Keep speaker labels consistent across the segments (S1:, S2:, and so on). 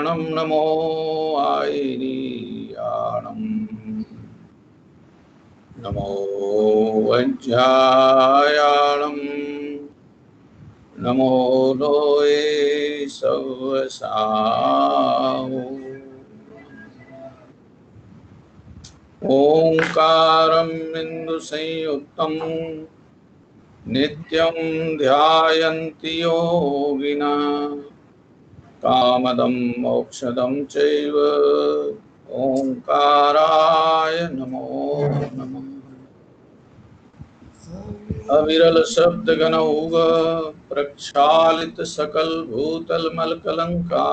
S1: नमो आयिरीयाणं नमो वज्रायाणं नमो लोये सवसावो ओंकारं बिन्दुसंयुक्तं नित्यं ध्यायन्ति योगिनः कामदं मोक्षदं चैव ओंकाराय नमो नमः। अविरल शब्द गणौघ प्रक्षालित सकल भूतल मल कलंका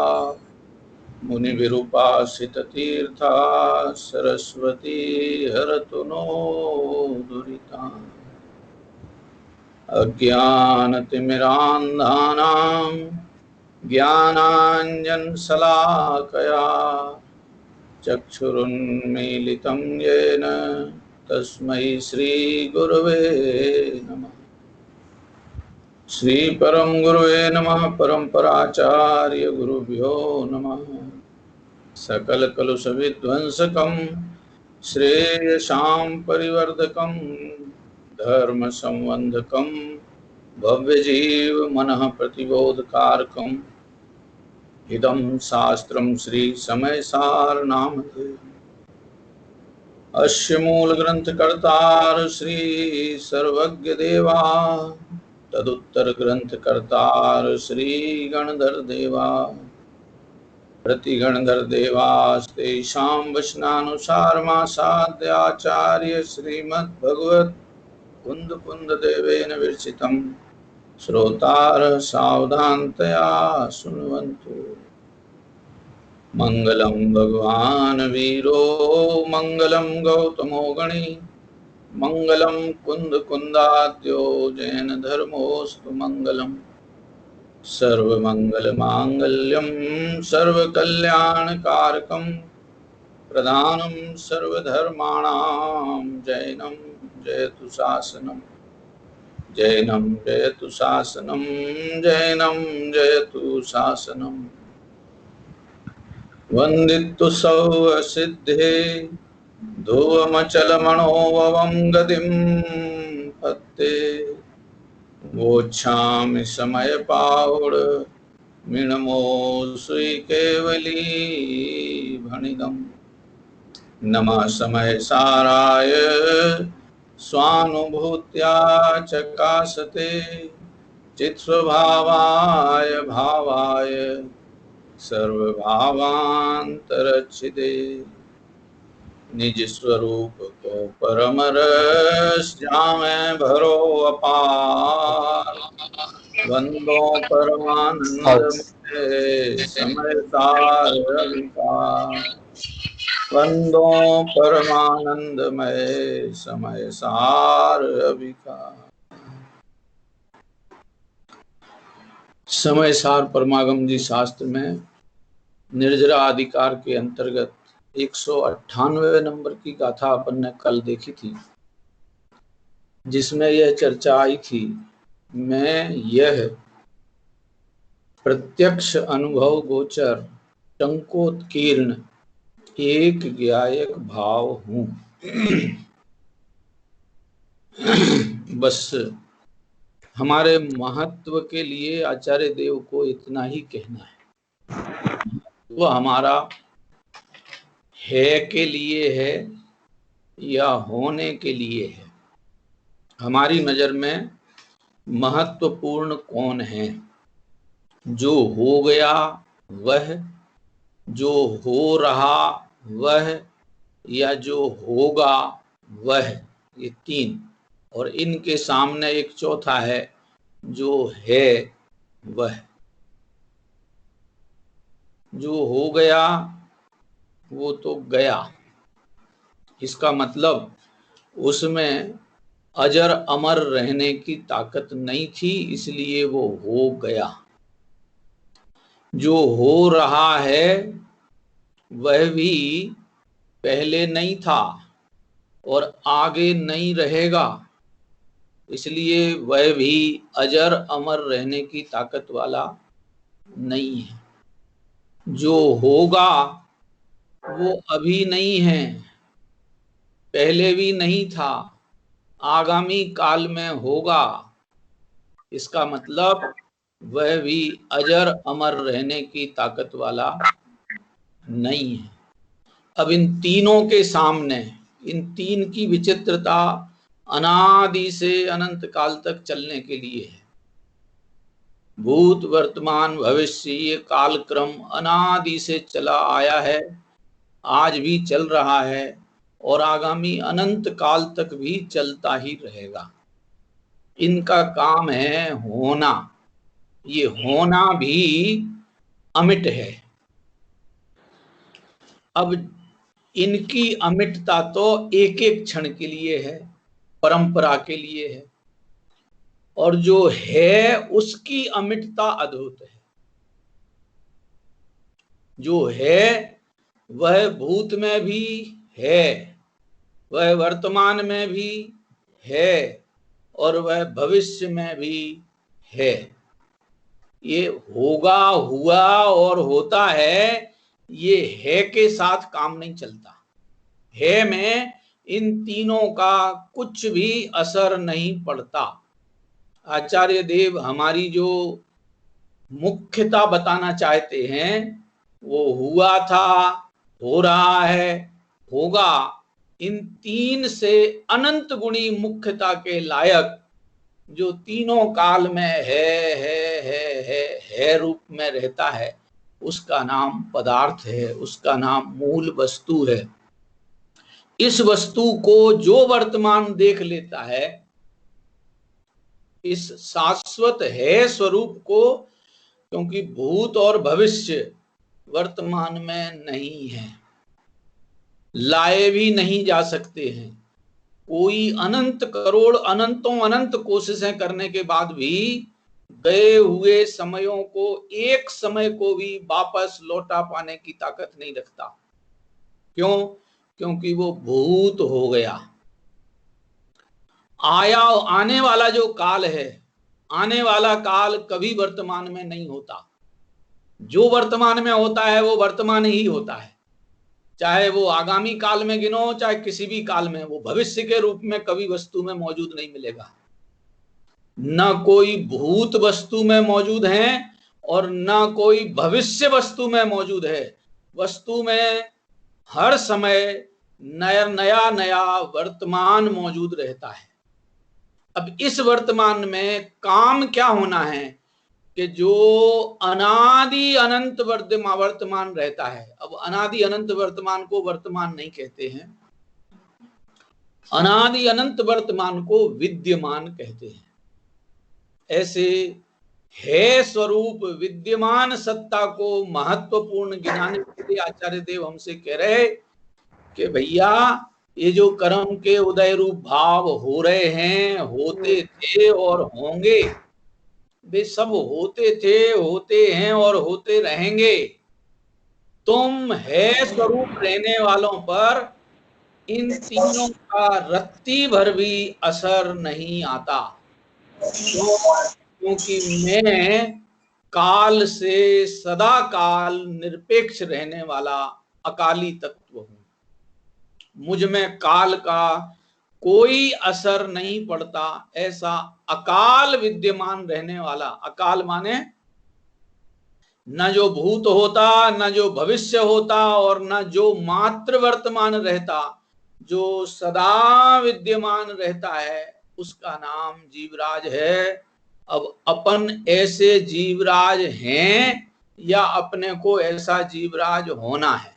S1: मुनि विरूपासित तीर्था सरस्वती हरतु नो दुरिता अज्ञानतिमिरान्धानां ज्ञानाञ्जनशलाकया चक्षुरुन्मीलितं येन तस्मै श्रीगुरवे नमः। श्रीपरं गुरुवे नमः। परम्पराचार्य गुरुभ्यो नमः। सकलकलुषविध्वंसकं श्रेयसां परिवर्धकं धर्मसंबन्धकं भव्यजीव मनः प्रतिबोधकारकम् इदं शास्त्रं श्री समयसार नामधेय अस्य मूलग्रन्थकर्तार श्री सर्वज्ञ देवा तदुत्तर ग्रंथकर्तार श्री गणधर देवा प्रतिगणधर देवास्तेषां वचनानुसारमासाद्य आचार्य श्रीमद्भगवत् कुन्द कुन्द देवेन विरचितं श्रोतार सावधानतया शृण्वन्तु। मंगलम भगवान वीरो मंगलम गौतमो गणी मंगलम कुंद कुंदाद्यो जैन धर्मोस्तु मंगलम सर्वमंगल मांगल्यम सर्वकल्याणकारकम प्रधानम सर्वधर्माणां जैनम जयतु शासनम जैनम जयतु शासनम जैनम जयतु शासनम वंदितु सौसिद्धे ध्रुवमचलमणोभवं गतिं पत्ते वोच्छामि समयपावुड मिणमोऽसुई केवली भणिदम् नमः समय साराय स्वानुभूत्या चकासते चित्स्वभावाय भावाय सर्वभावांतरच्छिदे निज स्वरूप को परम रस जामे भरो अपार वंदो परमानंद में समय सार अविकार वंदो परमानंद में समय सार अविकार। समय सार परमागम जी शास्त्र में निर्जरा अधिकार के अंतर्गत 198वें नंबर की गाथा अपन ने कल देखी थी, जिसमें यह चर्चा आई थी, मैं यह प्रत्यक्ष अनुभव गोचर टंकोत्कीर्ण एक ज्ञायक भाव हूं। बस हमारे महत्व के लिए आचार्य देव को इतना ही कहना है। वो हमारा है के लिए है या होने के लिए है। हमारी नजर में महत्वपूर्ण कौन है? जो हो गया वह, जो हो रहा वह, या जो होगा वह। ये तीन, और इनके सामने एक चौथा है, जो है वह। जो हो गया वो तो गया, इसका मतलब उसमें अजर अमर रहने की ताकत नहीं थी, इसलिए वो हो गया। जो हो रहा है वह भी पहले नहीं था और आगे नहीं रहेगा, इसलिए वह भी अजर अमर रहने की ताकत वाला नहीं है। जो होगा वो अभी नहीं है, पहले भी नहीं था, आगामी काल में होगा। इसका मतलब वह भी अजर अमर रहने की ताकत वाला नहीं है। अब इन तीनों के सामने, इन तीन की विचित्रता अनादि से अनंत काल तक चलने के लिए है। भूत वर्तमान भविष्य ये कालक्रम अनादि से चला आया है, आज भी चल रहा है और आगामी अनंत काल तक भी चलता ही रहेगा। इनका काम है होना। ये होना भी अमिट है। अब इनकी अमिटता तो एक एक क्षण के लिए है, परंपरा के लिए है, और जो है उसकी अमिटता अद्भुत है। जो है वह भूत में भी है, वह वर्तमान में भी है और वह भविष्य में भी है। ये होगा, हुआ और होता है, ये है के साथ काम नहीं चलता। है में इन तीनों का कुछ भी असर नहीं पड़ता। आचार्य देव हमारी जो मुख्यता बताना चाहते हैं वो हुआ था, हो रहा है, होगा, इन तीन से अनंत गुणी मुख्यता के लायक जो तीनों काल में है रूप में रहता है, उसका नाम पदार्थ है, उसका नाम मूल वस्तु है। इस वस्तु को जो वर्तमान देख लेता है, इस शाश्वत है स्वरूप को, क्योंकि भूत और भविष्य वर्तमान में नहीं है, लाए भी नहीं जा सकते हैं। कोई अनंत करोड़ अनंतों अनंत कोशिशें करने के बाद भी गए हुए समयों को, एक समय को भी वापस लौटा पाने की ताकत नहीं रखता। क्यों? क्योंकि वो भूत हो गया। आया आने वाला जो काल है, आने वाला काल कभी वर्तमान में नहीं होता। जो वर्तमान में होता है वो वर्तमान ही होता है, चाहे वो आगामी काल में गिनो, चाहे किसी भी काल में। वो भविष्य के रूप में कभी वस्तु में मौजूद नहीं मिलेगा। न कोई भूत वस्तु में मौजूद है और न कोई भविष्य वस्तु में मौजूद है। वस्तु में हर समय नया नया नया वर्तमान मौजूद रहता है। अब इस वर्तमान में काम क्या होना है कि जो अनादि अनंत वर्तमान रहता है। अब अनादि अनंत वर्तमान को वर्तमान नहीं कहते हैं, अनादि अनंत वर्तमान को विद्यमान कहते हैं। ऐसे है स्वरूप विद्यमान सत्ता को महत्वपूर्ण गिनाने के लिए आचार्य देव हमसे कह रहे कि भैया ये जो कर्म के उदय रूप भाव हो रहे हैं, होते थे और होंगे, वे सब होते थे, होते हैं और होते रहेंगे। तुम है स्वरूप रहने वालों पर इन तीनों का रत्ती भर भी असर नहीं आता। क्योंकि मैं काल से सदा काल निरपेक्ष रहने वाला अकाली तत्व हूं। मुझ में काल का कोई असर नहीं पड़ता, ऐसा अकाल विद्यमान रहने वाला। अकाल माने न जो भूत होता, न जो भविष्य होता और न जो मात्र वर्तमान रहता, जो सदा विद्यमान रहता है, उसका नाम जीवराज है। अब अपन ऐसे जीवराज हैं या अपने को ऐसा जीवराज होना है,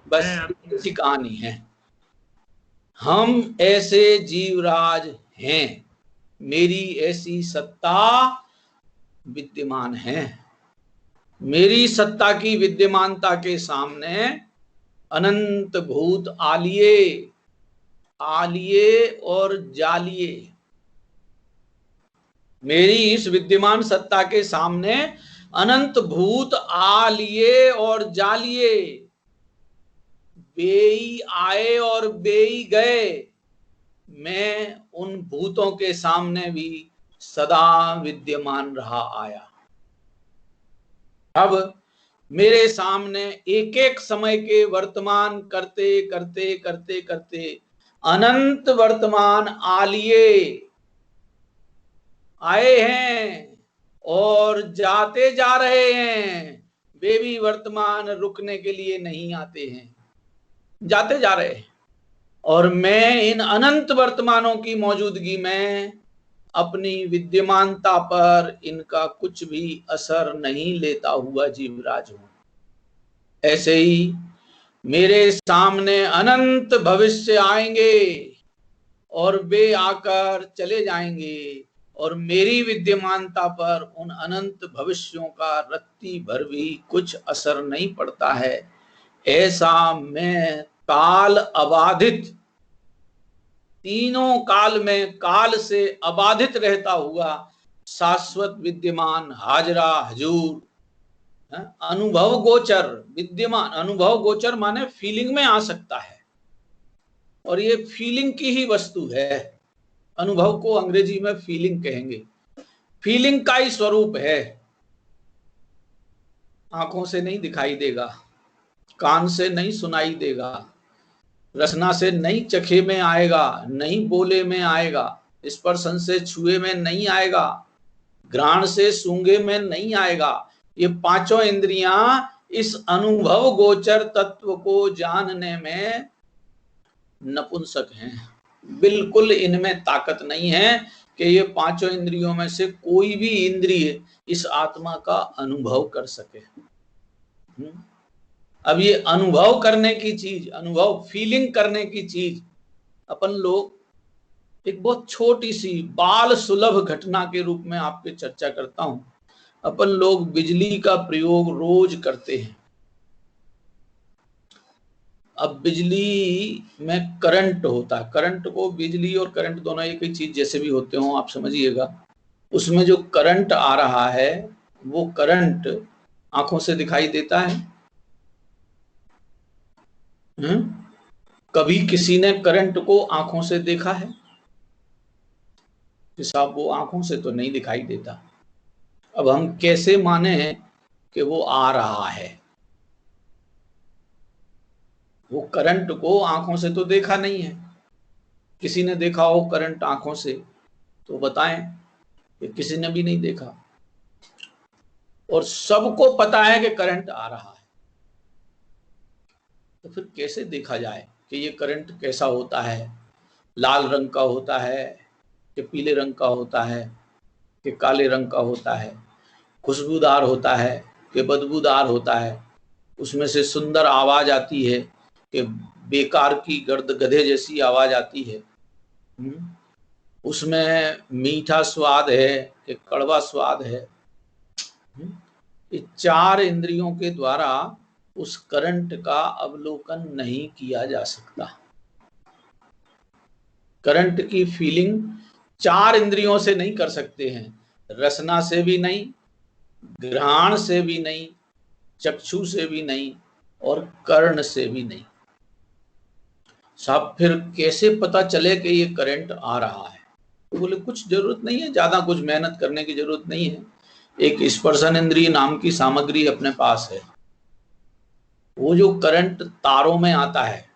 S1: बस इसी कहानी है। हम ऐसे जीवराज हैं, मेरी ऐसी सत्ता विद्यमान है। मेरी सत्ता की विद्यमानता के सामने अनंत भूत आलिए आलिए और जालिए। मेरी इस विद्यमान सत्ता के सामने अनंत भूत आलिए और जालिए, बेई आए और बेई गए। मैं उन भूतों के सामने भी सदा विद्यमान रहा आया। अब मेरे सामने एक एक समय के वर्तमान करते करते करते करते अनंत वर्तमान आलिए आए हैं और जाते जा रहे हैं। वे भी वर्तमान रुकने के लिए नहीं आते हैं, जाते जा रहे हैं। और मैं इन अनंत वर्तमानों की मौजूदगी में अपनी विद्यमानता पर इनका कुछ भी असर नहीं लेता हुआ जीवराज हूं। ऐसे ही मेरे सामने अनंत भविष्य आएंगे और वे आकर चले जाएंगे और मेरी विद्यमानता पर उन अनंत भविष्यों का रत्ती भर भी कुछ असर नहीं पड़ता है। ऐसा मैं काल अबाधित, तीनों काल में काल से अबाधित रहता हुआ शाश्वत विद्यमान हाजरा हजूर, अनुभव गोचर विद्यमान। अनुभव गोचर माने फीलिंग में आ सकता है, और ये फीलिंग की ही वस्तु है। अनुभव को अंग्रेजी में फीलिंग कहेंगे, फीलिंग का ही स्वरूप है। आंखों से नहीं दिखाई देगा, कान से नहीं सुनाई देगा, रसना से नहीं चखे में आएगा, नहीं बोले में आएगा, स्पर्शन से छुए में नहीं आएगा, घ्राण से सूंघे में नहीं आएगा। ये पांचों इंद्रियां इस अनुभव गोचर तत्व को जानने में नपुंसक हैं। बिल्कुल इनमें ताकत नहीं है कि ये पांचों इंद्रियों में से कोई भी इंद्रिय इस आत्मा का अनुभव कर सके। अब ये अनुभव करने की चीज, अनुभव फीलिंग करने की चीज, अपन लोग एक बहुत छोटी सी बाल सुलभ घटना के रूप में आपके चर्चा करता हूं। अपन लोग बिजली का प्रयोग रोज करते हैं। अब बिजली में करंट होता है, करंट को, बिजली और करंट दोनों एक ही चीज जैसे भी होते हो आप समझिएगा। उसमें जो करंट आ रहा है वो करंट आंखों से दिखाई देता है। कभी किसी ने करंट को आंखों से देखा है कि साहब वो आंखों से तो नहीं दिखाई देता। अब हम कैसे माने कि वो आ रहा है? वो करंट को आंखों से तो देखा नहीं है। किसी ने देखा हो करंट आंखों से तो बताएं कि किसी ने भी नहीं देखा। और सबको पता है कि करंट आ रहा है, तो फिर कैसे देखा जाए कि ये करंट कैसा होता है? लाल रंग का होता है कि पीले रंग का होता है कि काले रंग का होता है? खुशबूदार होता है कि बदबूदार होता है? उसमें से सुंदर आवाज आती है कि बेकार की गर्द गधे जैसी आवाज आती है? उसमें मीठा स्वाद है कि कड़वा स्वाद है? ये चार इंद्रियों के द्वारा उस करंट का अवलोकन नहीं किया जा सकता। करंट की फीलिंग चार इंद्रियों से नहीं कर सकते हैं। रसना से भी नहीं, घ्राण से भी नहीं, चक्षु से भी नहीं, और कर्ण से भी नहीं। साहब फिर कैसे पता चले कि ये करंट आ रहा है? तो बोले कुछ जरूरत नहीं है, ज्यादा कुछ मेहनत करने की जरूरत नहीं है। एक स्पर्शन इंद्रिय नाम की सामग्री अपने पास है। वो जो करंट तारों में आता है,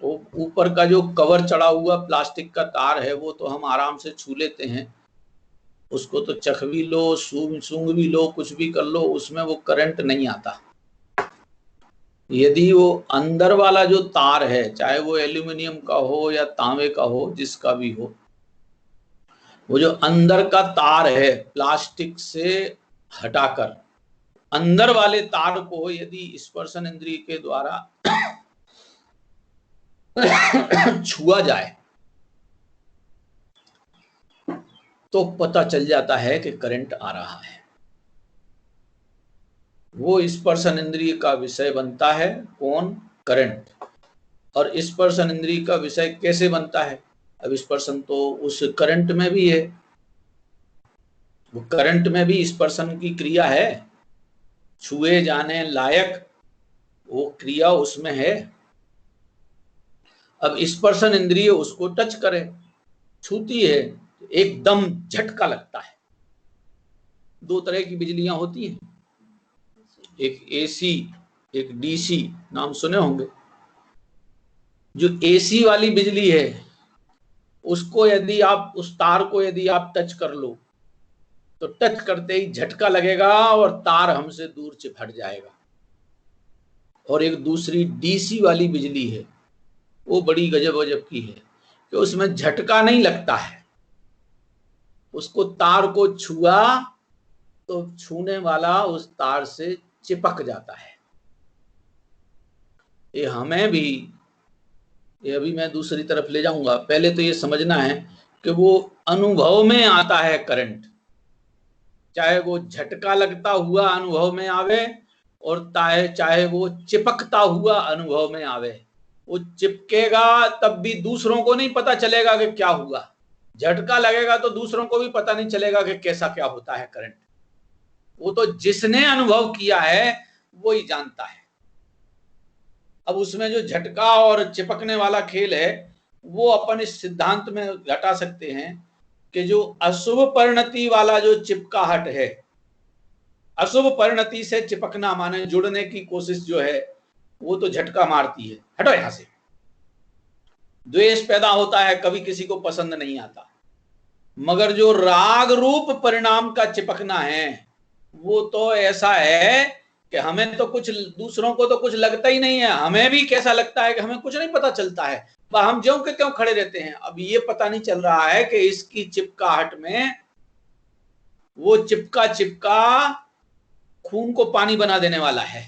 S1: वो ऊपर का जो कवर चढ़ा हुआ प्लास्टिक का तार है वो तो हम आराम से छू लेते हैं, उसको तो चख भी लो, सूंघ भी लो, कुछ भी कर लो, उसमें वो करंट नहीं आता। यदि वो अंदर वाला जो तार है, चाहे वो एल्यूमिनियम का हो या तांबे का हो, जिसका भी हो, वो जो अंदर का तार है प्लास्टिक से हटाकर अंदर वाले तार को यदि स्पर्शन इंद्रिय के द्वारा छुआ जाए तो पता चल जाता है कि करंट आ रहा है। वो स्पर्शन इंद्रिय का विषय बनता है कौन? करंट। और स्पर्शन इंद्रिय का विषय कैसे बनता है? अब स्पर्शन तो उस करंट में भी है, वो करंट में भी स्पर्शन की क्रिया है, छुए जाने लायक वो क्रिया उसमें है। अब स्पर्शन इंद्रिय उसको टच करे, छूती है, एकदम झटका लगता है। दो तरह की बिजलियां होती हैं, एक एसी, एक डीसी, नाम सुने होंगे। जो एसी वाली बिजली है, उसको यदि आप, उस तार को यदि आप टच कर लो तो टच करते ही झटका लगेगा और तार हमसे दूर हट जाएगा। और एक दूसरी डीसी वाली बिजली है, वो बड़ी गजब गजब की है कि उसमें झटका नहीं लगता है, उसको तार को छुआ तो छूने वाला उस तार से चिपक जाता है। ये हमें भी, ये अभी मैं दूसरी तरफ ले जाऊंगा, पहले तो ये समझना है कि वो अनुभव में आता है करंट, चाहे वो झटका लगता हुआ अनुभव में आवे और चाहे वो चिपकता हुआ अनुभव में आवे। वो चिपकेगा तब भी दूसरों को नहीं पता चलेगा कि क्या हुआ, झटका लगेगा तो दूसरों को भी पता नहीं चलेगा कि कैसा क्या होता है करंट। वो तो जिसने अनुभव किया है वो ही जानता है। अब उसमें जो झटका और चिपकने वाला खेल है वो अपन इस सिद्धांत में घटा सकते हैं कि जो अशुभ परिणति वाला जो चिपकाहट है, अशुभ परिणति से चिपकना माने जुड़ने की कोशिश जो है, वो तो झटका मारती है, हटो यहां से। द्वेष पैदा होता है, कभी किसी को पसंद नहीं आता। मगर जो राग रूप परिणाम का चिपकना है वो तो ऐसा है कि हमें तो कुछ, दूसरों को तो कुछ लगता ही नहीं है, हमें भी कैसा लगता है कि हमें कुछ नहीं पता चलता है, हम ज्यों के त्यों खड़े रहते हैं। अब ये पता नहीं चल रहा है कि इसकी चिपकाहट में वो चिपका खून को पानी बना देने वाला है,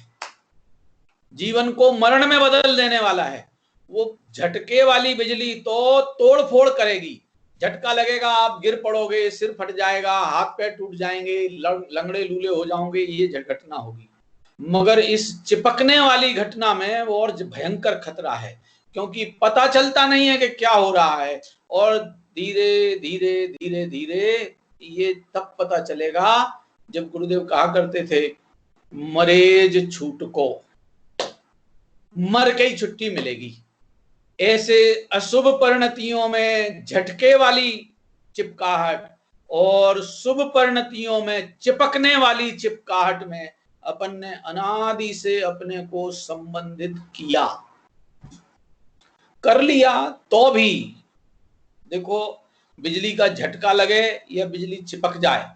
S1: जीवन को मरण में बदल देने वाला है। वो झटके वाली बिजली तो तोड़ फोड़ करेगी, झटका लगेगा, आप गिर पड़ोगे, सिर फट जाएगा, हाथ पैर टूट जाएंगे, लंगड़े लूले हो जाओगे, ये घटना होगी। मगर इस चिपकने वाली घटना में वो और भयंकर खतरा है, क्योंकि पता चलता नहीं है कि क्या हो रहा है, और धीरे धीरे धीरे धीरे ये तब पता चलेगा जब गुरुदेव कहा करते थे, मरेज छूट को, मर के ही छुट्टी मिलेगी। ऐसे अशुभ परिणतियों में झटके वाली चिपकाहट और शुभ परिणतियों में चिपकने वाली चिपकाहट में अपन ने अनादि से अपने को संबंधित किया, कर लिया। तो भी देखो, बिजली का झटका लगे या बिजली चिपक जाए,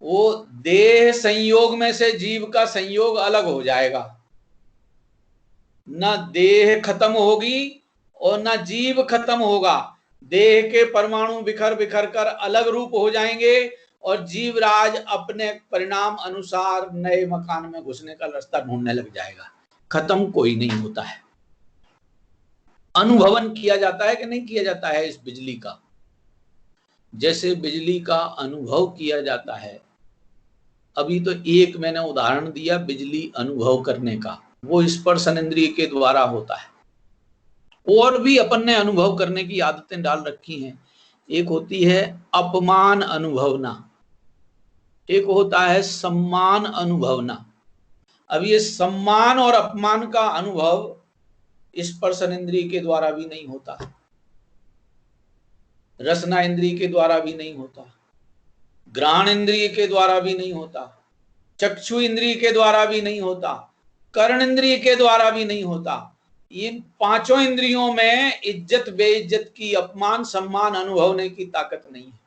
S1: वो देह संयोग में से जीव का संयोग अलग हो जाएगा, ना देह खत्म होगी और ना जीव खत्म होगा। देह के परमाणु बिखर बिखर कर अलग रूप हो जाएंगे और जीवराज अपने परिणाम अनुसार नए मकान में घुसने का रास्ता ढूंढने लग जाएगा। खत्म कोई नहीं होता है। अनुभवन किया जाता है कि नहीं किया जाता है इस बिजली का? जैसे बिजली का अनुभव किया जाता है, अभी तो एक मैंने उदाहरण दिया बिजली अनुभव करने का, वो स्पर्शन इंद्रिय के द्वारा होता है। और भी अपन ने अनुभव करने की आदतें डाल रखी हैं। एक होती है अपमान अनुभवना, एक होता है सम्मान अनुभवना। अब ये सम्मान और अपमान का अनुभव स्पर्शन इंद्रिय के द्वारा भी नहीं होता, रसना इंद्रिय के द्वारा भी नहीं होता, घ्राण इंद्रिय के द्वारा भी नहीं होता, चक्षु इंद्रिय के द्वारा भी नहीं होता, कर्ण इंद्रिय के द्वारा भी नहीं होता। इन पांचों इंद्रियों में इज्जत बेइज्जत की, अपमान सम्मान अनुभवने की ताकत नहीं है।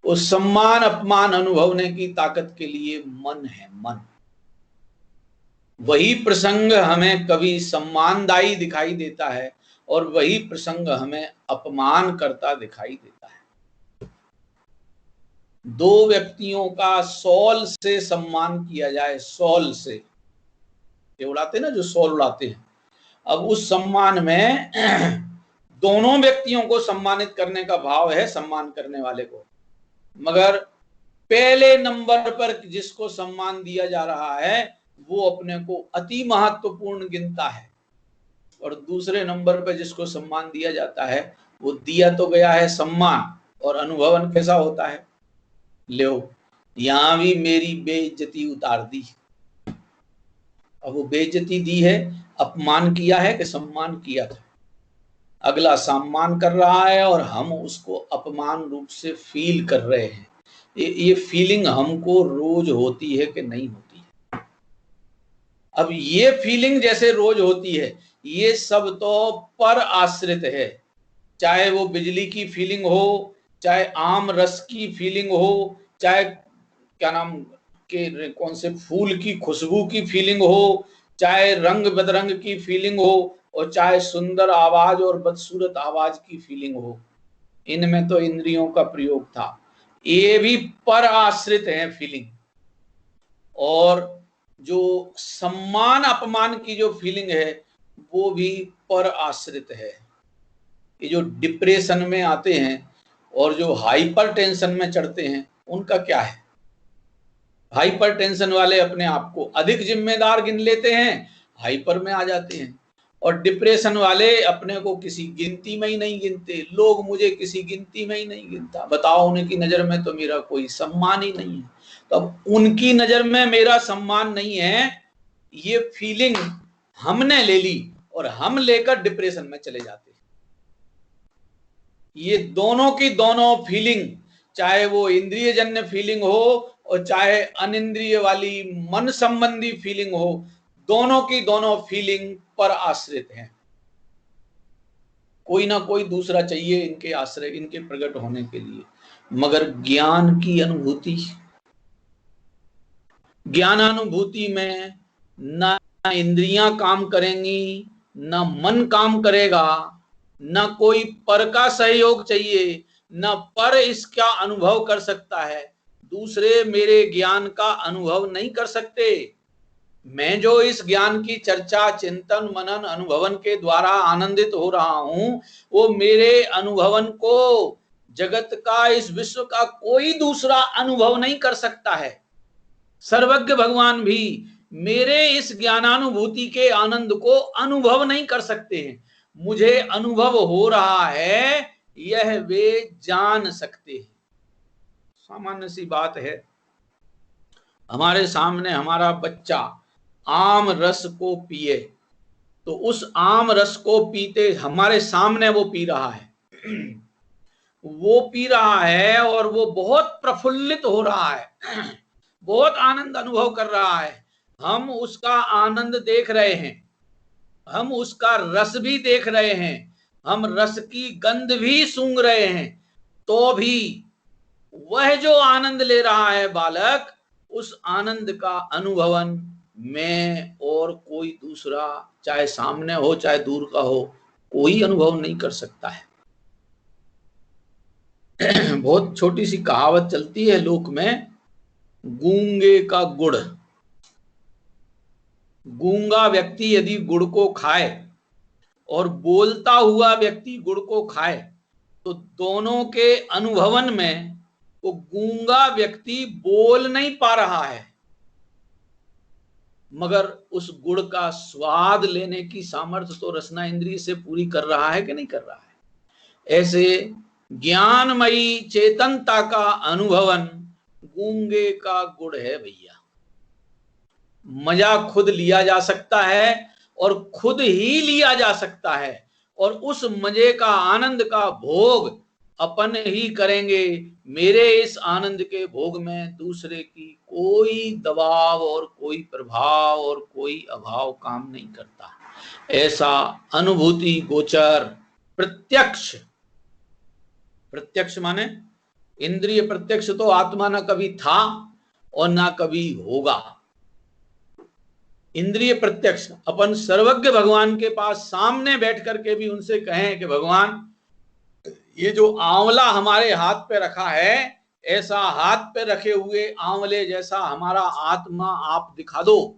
S1: उस सम्मान अपमान अनुभवने की ताकत के लिए मन है, मन। वही प्रसंग हमें कभी सम्मानदायी दिखाई देता है और वही प्रसंग हमें अपमान करता दिखाई देता है। दो व्यक्तियों का सॉल से सम्मान किया जाए, सॉल से, ये उड़ाते ना जो सॉल उड़ाते हैं, अब उस सम्मान में दोनों व्यक्तियों को सम्मानित करने का भाव है, सम्मान करने वाले को। मगर पहले नंबर पर जिसको सम्मान दिया जा रहा है वो अपने को अति महत्वपूर्ण गिनता है, और दूसरे नंबर पर जिसको सम्मान दिया जाता है वो दिया तो गया है सम्मान, और अनुभवन कैसा होता है, लो यहां भी मेरी बेइज्जती उतार दी। अब वो बेइज्जती दी है, अपमान किया है कि सम्मान किया था? अगला सम्मान कर रहा है और हम उसको अपमान रूप से फील कर रहे हैं। ये फीलिंग हमको रोज होती है कि नहीं होती है? अब ये फीलिंग जैसे रोज होती है, ये सब तो पर आश्रित है। चाहे वो बिजली की फीलिंग हो, चाहे आम रस की फीलिंग हो, चाहे क्या नाम के कौन से फूल की खुशबू की फीलिंग हो, चाहे रंग बदरंग की फीलिंग हो, और चाहे सुंदर आवाज और बदसूरत आवाज की फीलिंग हो, इनमें तो इंद्रियों का प्रयोग था। ये भी पर आश्रित है फीलिंग। और जो सम्मान अपमान की जो फीलिंग है वो भी पर आश्रित है। ये जो डिप्रेशन में आते हैं और जो हाइपर टेंशन में चढ़ते हैं, उनका क्या है? हाइपर टेंशन वाले अपने आप को अधिक जिम्मेदार गिन लेते हैं, हाइपर में आ जाते हैं। और डिप्रेशन वाले अपने को किसी गिनती में ही नहीं गिनते। लोग मुझे किसी गिनती में ही नहीं गिनता, बताओ उनकी नजर में तो मेरा कोई सम्मान ही नहीं है। तो अब उनकी नजर में मेरा सम्मान नहीं है, ये फीलिंग हमने ले ली और हम लेकर डिप्रेशन में चले जाते हैं। ये दोनों की दोनों फीलिंग, चाहे वो इंद्रिय जन्य फीलिंग हो और चाहे अनिंद्रिय वाली मन संबंधी फीलिंग हो, दोनों की दोनों फीलिंग पर आश्रित हैं। कोई ना कोई दूसरा चाहिए इनके आश्रय, इनके प्रकट होने के लिए। मगर ज्ञान की अनुभूति, ज्ञानानुभूति में ना इंद्रियां काम करेंगी, ना मन काम करेगा, ना कोई पर का सहयोग चाहिए, ना पर इसका अनुभव कर सकता है। दूसरे मेरे ज्ञान का अनुभव नहीं कर सकते। मैं जो इस ज्ञान की चर्चा, चिंतन, मनन, अनुभवन के द्वारा आनंदित हो रहा हूं, वो मेरे अनुभवन को जगत का, इस विश्व का कोई दूसरा अनुभव नहीं कर सकता है। सर्वज्ञ भगवान भी मेरे इस ज्ञानानुभूति के आनंद को अनुभव नहीं कर सकते हैं। मुझे अनुभव हो रहा है, यह वे जान सकते हैं। सामान्य सी बात है, हमारे सामने हमारा बच्चा आम रस को पिए, तो उस आम रस को पीते, हमारे सामने वो पी रहा है, वो पी रहा है और वो बहुत प्रफुल्लित हो रहा है, बहुत आनंद अनुभव कर रहा है। हम उसका आनंद देख रहे हैं, हम उसका रस भी देख रहे हैं, हम रस की गंध भी सूंघ रहे हैं, तो भी वह जो आनंद ले रहा है बालक, उस आनंद का अनुभवन मैं और कोई दूसरा, चाहे सामने हो चाहे दूर का हो, कोई अनुभव नहीं कर सकता है। बहुत छोटी सी कहावत चलती है लोक में, गूंगे का गुड़। गूंगा व्यक्ति यदि गुड़ को खाए और बोलता हुआ व्यक्ति गुड़ को खाए, तो दोनों के अनुभवन में वो गूंगा व्यक्ति बोल नहीं पा रहा है, मगर उस गुड़ का स्वाद लेने की सामर्थ्य तो रसना इंद्रिय से पूरी कर रहा है कि नहीं कर रहा है। ऐसे ज्ञानमयी चेतनता का अनुभवन गूंगे का गुड़ है भैया। मजा खुद लिया जा सकता है और खुद ही लिया जा सकता है, और उस मजे का, आनंद का भोग अपन ही करेंगे। मेरे इस आनंद के भोग में दूसरे की कोई दबाव और कोई प्रभाव और कोई अभाव काम नहीं करता। ऐसा अनुभूति गोचर प्रत्यक्ष, प्रत्यक्ष माने इंद्रिय प्रत्यक्ष तो आत्मा ना कभी था और ना कभी होगा। इंद्रिय प्रत्यक्ष अपन सर्वज्ञ भगवान के पास सामने बैठ करके भी उनसे कहें कि भगवान, ये जो आंवला हमारे हाथ पे रखा है, ऐसा हाथ पे रखे हुए आंवले जैसा हमारा आत्मा आप दिखा दो,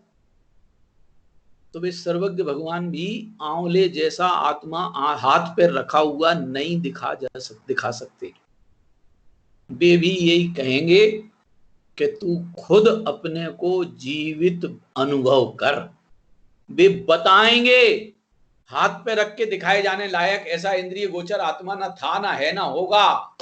S1: तो वे सर्वज्ञ भगवान भी आंवले जैसा आत्मा हाथ पे रखा हुआ नहीं दिखा सकते। वे भी यही कहेंगे कि तू खुद अपने को जीवित अनुभव कर। वे बताएंगे, हाथ पे रख के दिखाए जाने लायक ऐसा इंद्रिय गोचर आत्मा ना था, ना है, ना होगा।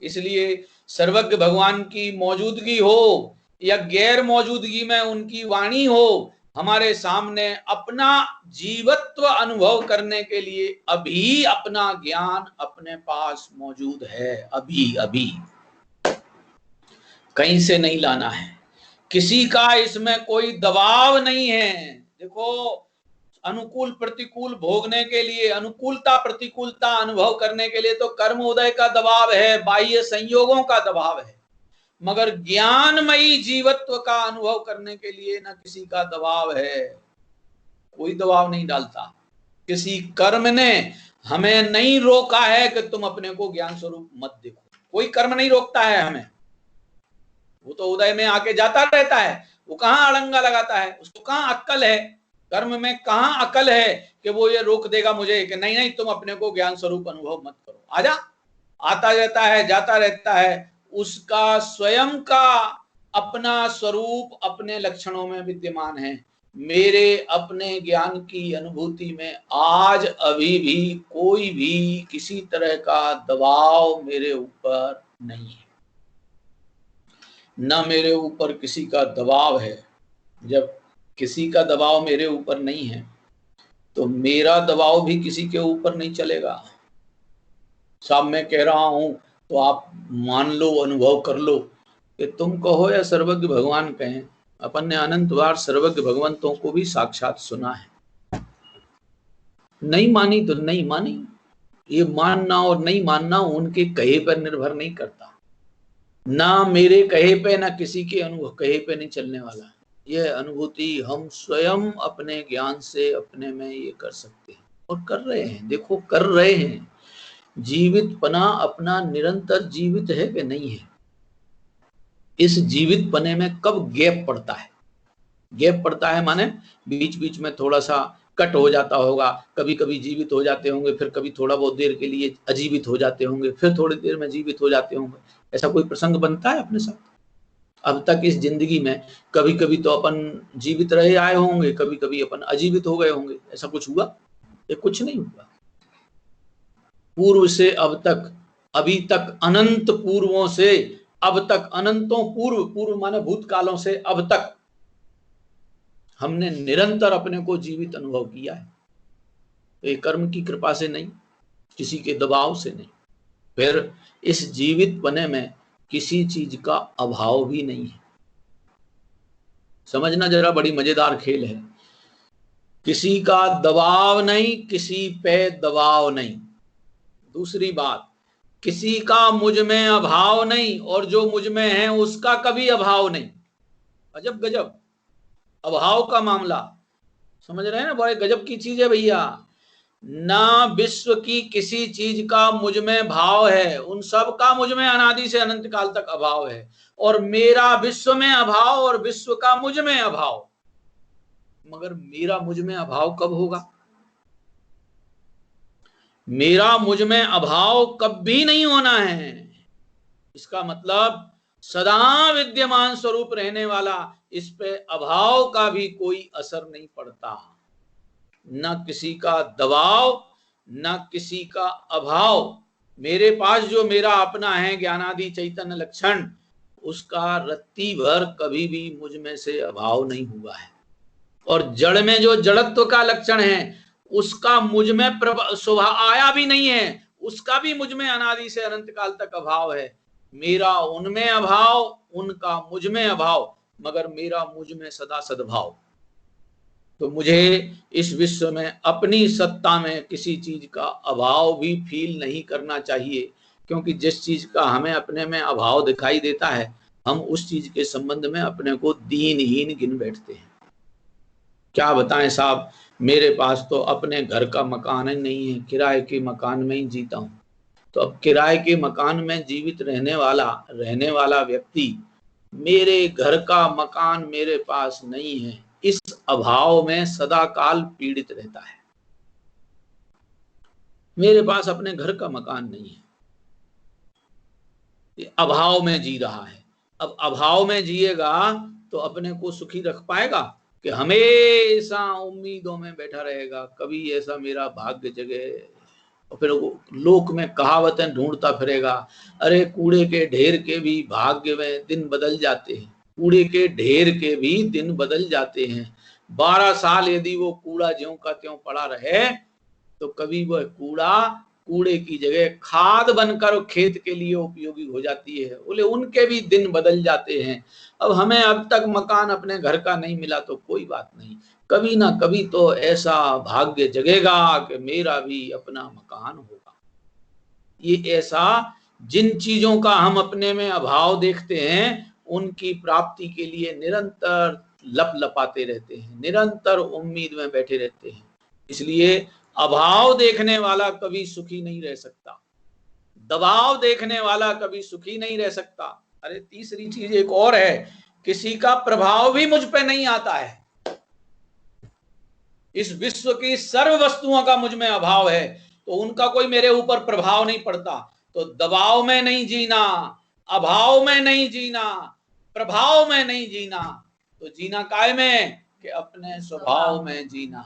S1: इसलिए सर्वज्ञ भगवान की मौजूदगी हो या गैर मौजूदगी में उनकी वाणी हो, हमारे सामने अपना जीवत्व अनुभव करने के लिए अभी अपना ज्ञान अपने पास मौजूद है। अभी अभी कहीं से नहीं लाना है। किसी का इसमें कोई दबाव नहीं है। देखो, अनुकूल प्रतिकूल भोगने के लिए, अनुकूलता प्रतिकूलता अनुभव करने के लिए तो कर्म उदय का दबाव है, बाह्य संयोगों का दबाव है, मगर ज्ञानमयी जीवत्व का अनुभव करने के लिए ना किसी का दबाव है। कोई दबाव नहीं डालता। किसी कर्म ने हमें नहीं रोका है कि तुम अपने को ज्ञान स्वरूप मत देखो। कोई कर्म नहीं रोकता है हमें। वो तो उदय में आके जाता रहता है, वो कहाँ अड़ंगा लगाता है, उसको कहाँ अक्ल है, कर्म में कहाँ अकल है कि वो ये रोक देगा मुझे कि नहीं नहीं तुम अपने को ज्ञान स्वरूप अनुभव मत करो। आजा, आता रहता है, जाता रहता है। उसका स्वयं का अपना स्वरूप अपने लक्षणों में विद्यमान है। मेरे अपने ज्ञान की अनुभूति में आज अभी भी कोई भी किसी तरह का दबाव मेरे ऊपर नहीं है, न मेरे ऊपर किसी का दबाव है। जब किसी का दबाव मेरे ऊपर नहीं है तो मेरा दबाव भी किसी के ऊपर नहीं चलेगा। साहब मैं कह रहा हूं तो आप मान लो, अनुभव कर लो कि तुम कहो या सर्वज्ञ भगवान कहें, अपन ने अनंत बार सर्वज्ञ भगवंतों को भी साक्षात सुना है। नहीं मानी तो नहीं मानी, ये मानना और नहीं मानना उनके कहे पर निर्भर नहीं करता। ना मेरे कहे पे ना किसी के अनुभव कहे पे नहीं चलने वाला। यह अनुभूति हम स्वयं अपने ज्ञान से अपने में ये कर सकते हैं और कर रहे हैं। देखो कर रहे हैं। जीवित पना अपना निरंतर जीवित है कि नहीं है। इस जीवित पने में कब गैप पड़ता है? गैप पड़ता है माने बीच बीच में थोड़ा सा कट हो जाता होगा, कभी कभी जीवित हो जाते होंगे, फिर कभी थोड़ा बहुत देर के लिए अजीवित हो जाते होंगे, फिर थोड़ी देर में जीवित हो जाते होंगे। ऐसा कोई प्रसंग बनता है अपने साथ? अब तक इस जिंदगी में कभी कभी तो अपन जीवित रहे आए होंगे, कभी कभी अपन अजीवित हो गए होंगे। ऐसा कुछ हुआ? ये कुछ नहीं हुआ। पूर्व से अब तक, अभी तक, अनंत पूर्वों से अब तक, अनंतों पूर्व, पूर्व माने भूतकालों से अब तक हमने निरंतर अपने को जीवित अनुभव किया है। ये कर्म की कृपा से नहीं, किसी के दबाव से नहीं। फिर इस जीवित पने में किसी चीज का अभाव भी नहीं है। समझना जरा, बड़ी मजेदार खेल है। किसी का दबाव नहीं, किसी पे दबाव नहीं। दूसरी बात, किसी का मुझ में अभाव नहीं और जो मुझ में है उसका कभी अभाव नहीं। अजब गजब अभाव का मामला। समझ रहे हैं ना? बड़े गजब की चीज है भैया। ना विश्व की किसी चीज का मुझ में भाव है, उन सब का मुझ में अनादि से अनंत काल तक अभाव है। और मेरा विश्व में अभाव और विश्व का मुझ में अभाव, मगर मेरा मुझ में अभाव कब होगा? मेरा मुझ में अभाव कभी नहीं होना है। इसका मतलब सदा विद्यमान स्वरूप रहने वाला, इस पे अभाव का भी कोई असर नहीं पड़ता। न किसी का दबाव, न किसी का अभाव। मेरे पास जो मेरा अपना है ज्ञानादि चैतन्य लक्षण, उसका रत्ती भर कभी भी मुझ में से अभाव नहीं हुआ है। और जड़ में जो जड़त्व का लक्षण है उसका मुझ में स्वभाव आया भी नहीं है, उसका भी मुझ में अनादि से अनंत काल तक अभाव है। मेरा उनमें अभाव, उनका मुझ में अभाव, मगर मेरा मुझ में सदा सद्भाव। तो मुझे इस विश्व में अपनी सत्ता में किसी चीज का अभाव भी फील नहीं करना चाहिए, क्योंकि जिस चीज का हमें अपने में अभाव दिखाई देता है हम उस चीज के संबंध में अपने को दीनहीन गिन बैठते हैं। क्या बताएं साहब, मेरे पास तो अपने घर का मकान ही नहीं है, किराए के मकान में ही जीता हूं। तो अब किराए के मकान में जीवित रहने वाला व्यक्ति मेरे घर का मकान मेरे पास नहीं है, इस अभाव में सदा काल पीड़ित रहता है। मेरे पास अपने घर का मकान नहीं है, ये अभाव में जी रहा है। अब अभाव में जिएगा तो अपने को सुखी रख पाएगा कि हमेशा उम्मीदों में बैठा रहेगा, कभी ऐसा मेरा भाग्य जगे। और फिर लोक में कहावतें ढूंढता फिरेगा, अरे कूड़े के ढेर के भी भाग्य में दिन बदल जाते हैं, कूड़े के ढेर के भी दिन बदल जाते हैं। 12 साल यदि वो कूड़ा ज्यों का त्यों पड़ा रहे तो कभी वह कूड़ा कूड़े की जगह खाद बनकर खेत के लिए उपयोगी हो जाती है। बोले उनके भी दिन बदल जाते हैं। अब हमें अब तक मकान अपने घर का नहीं मिला तो कोई बात नहीं, कभी ना कभी तो ऐसा भाग्य जगेगा कि मेरा भी अपना मकान होगा। ये ऐसा जिन चीजों का हम अपने में अभाव देखते हैं उनकी प्राप्ति के लिए निरंतर लपलपाते रहते हैं, निरंतर उम्मीद में बैठे रहते हैं। इसलिए अभाव देखने वाला कभी सुखी नहीं रह सकता, दबाव देखने वाला कभी सुखी नहीं रह सकता। अरे तीसरी चीज एक और है, किसी का प्रभाव भी मुझ पे नहीं आता है। इस विश्व की सर्व वस्तुओं का मुझ में अभाव है तो उनका कोई मेरे ऊपर प्रभाव नहीं पड़ता। तो दबाव में नहीं जीना, अभाव में नहीं जीना, प्रभाव में नहीं जीना, तो जीना काय में कि अपने स्वभाव में जीना।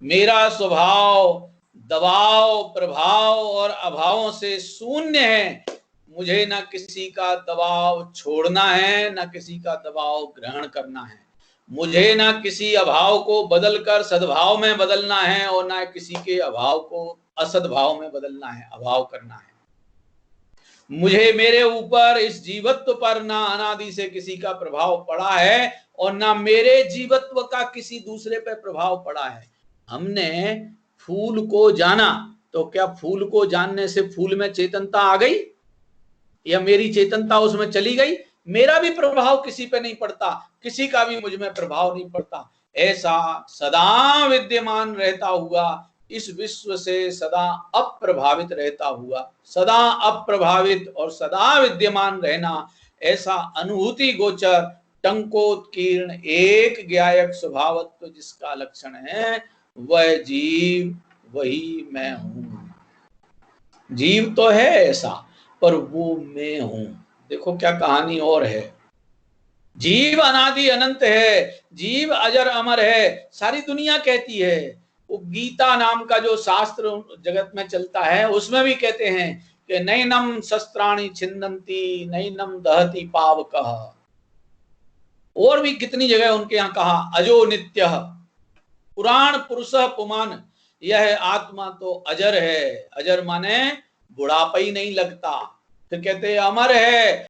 S1: मेरा स्वभाव दबाव, प्रभाव और अभावों से शून्य है। मुझे ना किसी का दबाव छोड़ना है, ना किसी का दबाव ग्रहण करना है। मुझे ना किसी अभाव को बदलकर सद्भाव में बदलना है और ना किसी के अभाव को असद्भाव में बदलना है, अभाव करना है। मुझे मेरे ऊपर इस जीवत्व पर ना अनादि से किसी का प्रभाव पड़ा है और ना मेरे जीवत्व का किसी दूसरे पर प्रभाव पड़ा है। हमने फूल को जाना तो क्या फूल को जानने से फूल में चेतनता आ गई या मेरी चेतनता उसमें चली गई? मेरा भी प्रभाव किसी पे नहीं पड़ता, किसी का भी मुझ में प्रभाव नहीं पड़ता। ऐसा सदा विद्यमान रहता हुआ, इस विश्व से सदा अप्रभावित रहता हुआ, सदा अप्रभावित और सदा विद्यमान रहना, ऐसा अनुभूति गोचर टंकोत्कीर्ण एक ज्ञायक स्वभावत्व जिसका लक्षण है, वह जीव वही मैं हूं। जीव तो है ऐसा, पर वो मैं हूं। देखो क्या कहानी और है। जीव अनादि अनंत है, जीव अजर अमर है, सारी दुनिया कहती है। वो गीता नाम का जो शास्त्र जगत में चलता है उसमें भी कहते हैं कि नैनम शस्त्राणि छिन्दन्ति नैनम दहति पावकः। और भी कितनी जगह उनके यहाँ कहा अजो नित्यः पुराण पुरुषः पुमान, यह आत्मा तो अजर है। अजर माने बुढ़ापा ही नहीं लगता। फिर कहते अमर है,